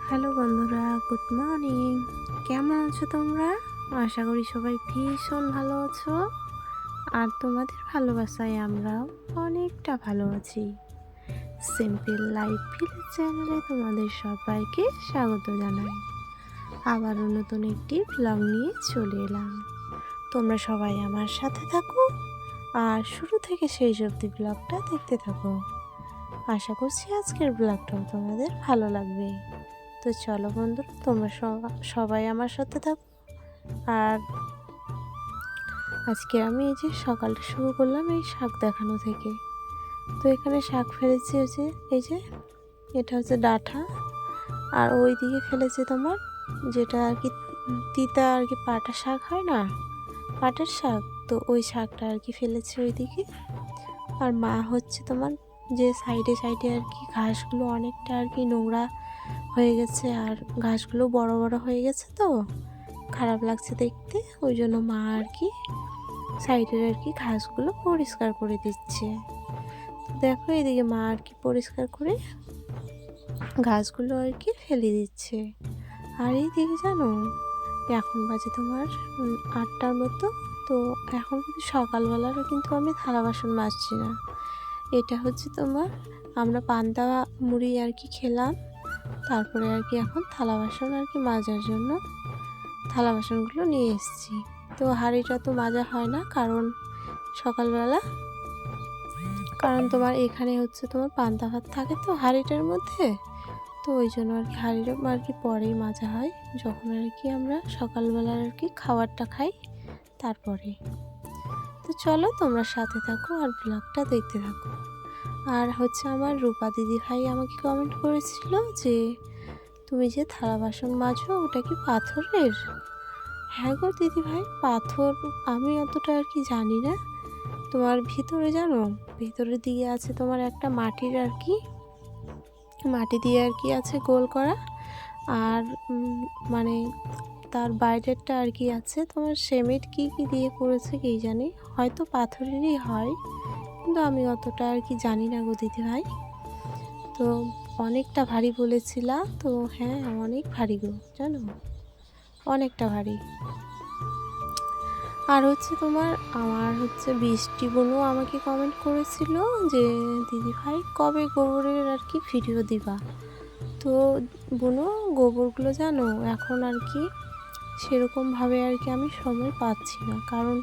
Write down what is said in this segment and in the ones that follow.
Hello বন্ধুরা, good morning. কেমন আছো তোমরা? আশা করি সবাই ভীষণ ভালো আছো। আর তোমাদের ভালোবাসায় আমরাও অনেকটা ভালো আছি। সিম্পল লাইফ ভিলেজ চ্যানেলে তোমাদের সবাইকে স্বাগত জানাই। আবারও নতুন একটি ব্লগ নিয়ে চলে এলাম। তোমরা সবাই আমার সাথে থাকো আর শুরু থেকে শেষ অবধি ব্লগটা দেখতে থাকো। আশা করছি আজকের ব্লগটাও তোমাদের ভালো লাগবে। তো চলো বন্ধুরা, তোমরা সবাই আমার সাথে থাকো। আর আজকে আমি এই যে সকালটা শুরু করলাম এই শাক দেখানো থেকে। তো এখানে শাক ফেলেছি হচ্ছে এই যে, এটা হচ্ছে ডাঁটা। আর ওই দিকে ফেলেছে তোমার যেটা আর কি তিতা আর কি পাটা শাক হয় না, পাটের শাক, তো ওই শাকটা আর কি ফেলেছে ওই দিকে। আর মা হচ্ছে তোমার যে সাইডে সাইডে আর কি ঘাসগুলো অনেকটা আর কি নোংরা হয়ে গেছে, আর ঘাসগুলো বড় বড় হয়ে গেছে, তো খারাপ লাগছে দেখতে। ওই জন্য মা আর কি সাইডের আর কি ঘাসগুলো পরিষ্কার করে দিচ্ছে। দেখো এদিকে মা আর কি পরিষ্কার করে ঘাসগুলো আর কি ফেলে দিচ্ছে। আর এইদিকে জানো, এখন বাজে তোমার 8টার মতো। তো এখন কিন্তু সকালবেলারও কিন্তু আমি থালা বাসন মাজছি না। এটা হচ্ছে তোমার আমরা পান্তা মুড়ি আর কি খেলাম, তারপরে আর কি এখন থালা বাসন আর কি মাজার জন্য থালা বাসনগুলো নিয়ে এসেছি। তো হাঁড়িটা তো মাজা হয় না, কারণ সকালবেলা, কারণ তোমার এখানে হচ্ছে তোমার পান্তা ভাত থাকে তো হাঁড়িটার মধ্যে। তো ওই জন্য আর কি হাঁড়িটা আর কি পরেই মাজা হয়, যখন আর কি আমরা সকালবেলার আর কি খাবারটা খাই তারপরে। তো চলো তোমরা সাথে থাকো আর ব্লগটা দেখতে থাকো। আর হচ্ছে আমার রূপা দিদি ভাই আমাকে কমেন্ট করেছিল যে তুমি যে থালা বাসন মাজো ওটা কি পাথরের? হ্যাঁ গো দিদি ভাই, পাথর আমি অতটা আর কি জানি না। তোমার ভিতরে জানো, ভিতরের দিকে আছে তোমার একটা মাটির আর কি, মাটি দিয়ে আর কি আছে গোল করা। আর মানে তার বাইরেরটা আর কি আছে তোমার সিমেন্ট কি কি দিয়ে করেছে কে জানে, হয়তো পাথরেরই হয়, কিন্তু আমি অতটা আর কি জানি না গো দিদি ভাই। তো অনেকটা ভারী বলেছিলা, তো হ্যাঁ অনেক ভারী গো, জানো অনেকটা ভারী। আর হচ্ছে তোমার আমার হচ্ছে বৃষ্টি বোনও আমাকে কমেন্ট করেছিল যে দিদি ভাই কবে গোবরের আর কি ভিডিও দিবা। তো বোনও গোবরগুলো জানো এখন আর কি সেরকমভাবে আর কি আমি সময় পাচ্ছি না, কারণ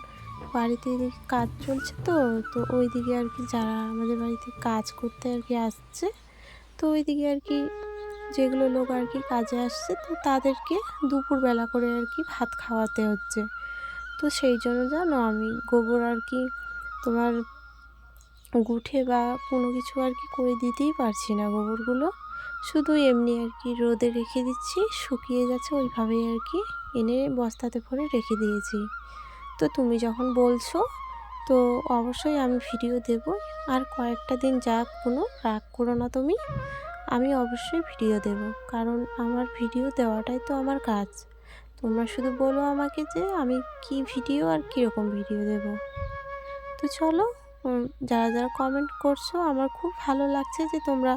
বাড়িতে এদিকে কাজ চলছে। তো তো ওই দিকে আর কি যারা আমাদের বাড়িতে কাজ করতে আর কি আসছে, তো ওই দিকে আর কি যেগুলো লোক আর কি কাজে আসছে, তো তাদেরকে দুপুরবেলা করে আর কি ভাত খাওয়াতে হচ্ছে। তো সেই জন্য জানো আমি গোবর আর কি তোমার গুঠে বা কোনো কিছু আর কি করে দিতেই পারছি না গোবরগুলো। শুধু এমনি আর কি রোদে রেখে দিচ্ছি, শুকিয়ে যাচ্ছে ওইভাবেই আর কি এনে বস্তাতে ভরে রেখে দিয়েছি। তো তুমি যখন বলছো তো অবশ্যই আমি ভিডিও দেব। আর কয়েকটা দিন যাক, কোনো রাগ করো না তুমি, আমি অবশ্যই ভিডিও দেব, কারণ আমার ভিডিও দেওয়াটাই তো আমার কাজ। তোমরা শুধু বলো আমাকে যে আমি কি ভিডিও আর কীরকম ভিডিও দেব। তো চলো, যারা যারা কমেন্ট করছো আমার খুব ভালো লাগছে যে তোমরা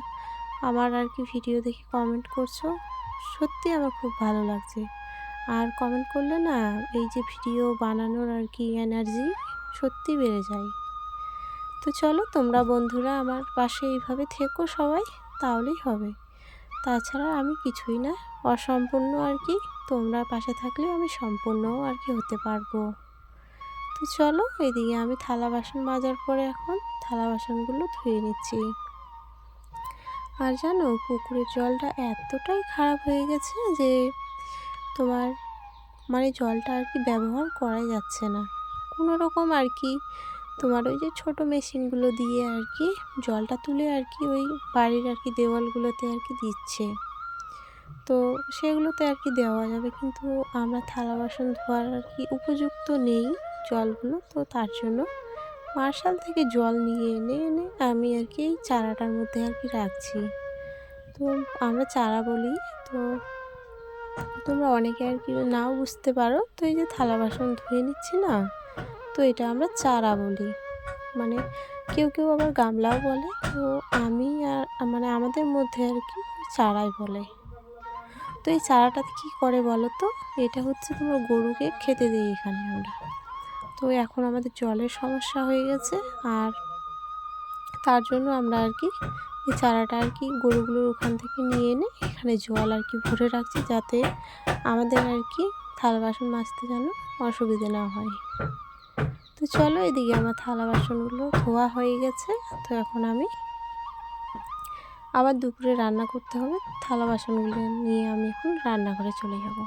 আমার আর কি ভিডিও দেখে কমেন্ট করছো, সত্যি আমার খুব ভালো লাগছে। আর কমেন্ট করলে না এই যে ভিডিও বানানোর আর কি এনার্জি সত্যি বেড়ে যায়। তো চলো তোমরা বন্ধুরা আমার পাশে এইভাবে থেকো সবাই, তাহলেই হবে। তাছাড়া আমি কিছুই না, অসম্পূর্ণ আর কি, তোমরা পাশে থাকলে আমি সম্পূর্ণও আর কি হতে পারবো। তো চলো এদিকে আমি থালা বাসন মাজার পরে এখন থালা বাসনগুলো ধুয়ে নিচ্ছি। আর জানো পুকুরের জলটা এতটাই খারাপ হয়ে গেছে যে তোমার মানে জলটা আর কি ব্যবহার করা যাচ্ছে না কোনো রকম আর কি। তোমার ওই যে ছোট মেশিনগুলো দিয়ে আর কি জলটা তুলে আর কি ওই বাড়ির আর কি দেওয়ালগুলোতে আর কি দিচ্ছে, তো সেগুলোতে আর কি দেওয়া যাবে, কিন্তু আমরা থালা বাসন ধোয়ার আর কি উপযুক্ত নেই জলগুলো। তো তার জন্য মার্শাল থেকে জল নিয়ে এনে এনে আমি আর কি এই চারাটার মধ্যে আর কি রাখছি। তো আমরা চারা বলি, তো তোমরা অনেকে আর কি নাও বুঝতে পারো। তো এই যে থালা বাসন ধুয়ে নিচ্ছি না, তো এটা আমরা চারা বলি, মানে কেউ কেউ আবার গামলাও বলে। তো আমি আর মানে আমাদের মধ্যে আর কি চারাই বলে। তো এই চারাটাতে কী করে বলো তো, এটা হচ্ছে তোমার গরুকে খেতে দিই এখানে আমরা। তো এখন আমাদের জলের সমস্যা হয়ে গেছে, আর তার জন্য আমরা আর কি এই চারাটা আর কি গরুগুলোর ওখান থেকে নিয়ে এনে এখানে জল আর কি ভরে রাখছি, যাতে আমাদের আর কি থালা বাসন মাজতে যেন অসুবিধে না হয়। তো চলো, এদিকে আমার থালা বাসনগুলো ধোয়া হয়ে গেছে। তো এখন আমি আবার দুপুরে রান্না করতে হবে, থালা বাসনগুলো নিয়ে আমি এখন রান্নাঘরে চলে যাব।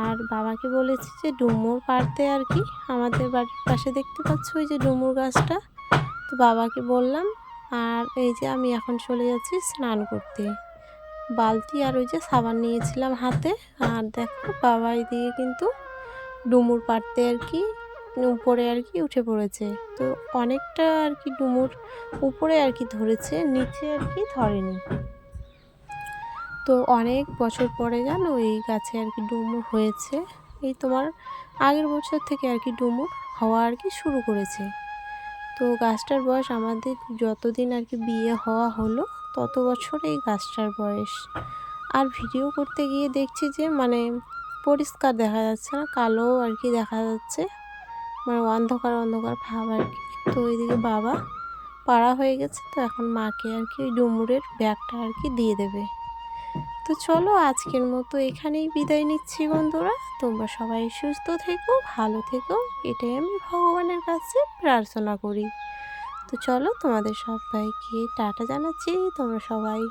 আর বাবাকে বলেছি যে ডুমুর পাড়তে আর কি, আমাদের বাড়ির পাশে দেখতে পাচ্ছ ওই যে ডুমুর গাছটা, তো বাবাকে বললাম। আর এই যে আমি এখন চলে যাচ্ছি স্নান করতে, বালতি আর ওই যে সাবান নিয়েছিলাম হাতে। আর দেখো বাবা এদিকে কিন্তু ডুমুর পাড়তে আর কি উপরে আর কি উঠে পড়েছে। তো অনেকটা আর কি ডুমুর উপরে আর কি ধরেছে, নিচে আর কি ধরেনি। তো অনেক বছর পরে জানো এই গাছে আর কি ডুমুর হয়েছে। এই তোমার আগের বছর থেকে আর কি ডুমুর হওয়া আর কি শুরু করেছে। তো গাছটার বয়স আমাদের যতদিন আর কি বিয়ে হওয়া হলো তত বছর এই গাছটার বয়স। আর ভিডিও করতে গিয়ে দেখছি যে মানে পরিষ্কার দেখা যাচ্ছে না, কালো আর কি দেখা যাচ্ছে, মানে অন্ধকার অন্ধকার ভাব আর কি। তো এদিকে বাবা পাড়া হয়ে গেছে, তো এখন মাকে আর কি ওই ডুমুরের ব্যাগটা আর কি দিয়ে দেবে। তো চলো, আজকের মতো এখানেই বিদায় নিচ্ছি বন্ধুরা। তোমরা সবাই সুস্থ থেকো, ভালো থেকো, এটাই আমি ভগবানের কাছে প্রার্থনা করি। তো চলো, তোমাদের সবাইকে টাটা জানাচ্ছি। তোমরা সবাই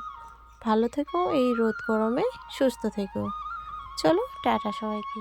ভালো থেকো, এই রোদ গরমে সুস্থ থেকো। চলো টাটা সবাইকে।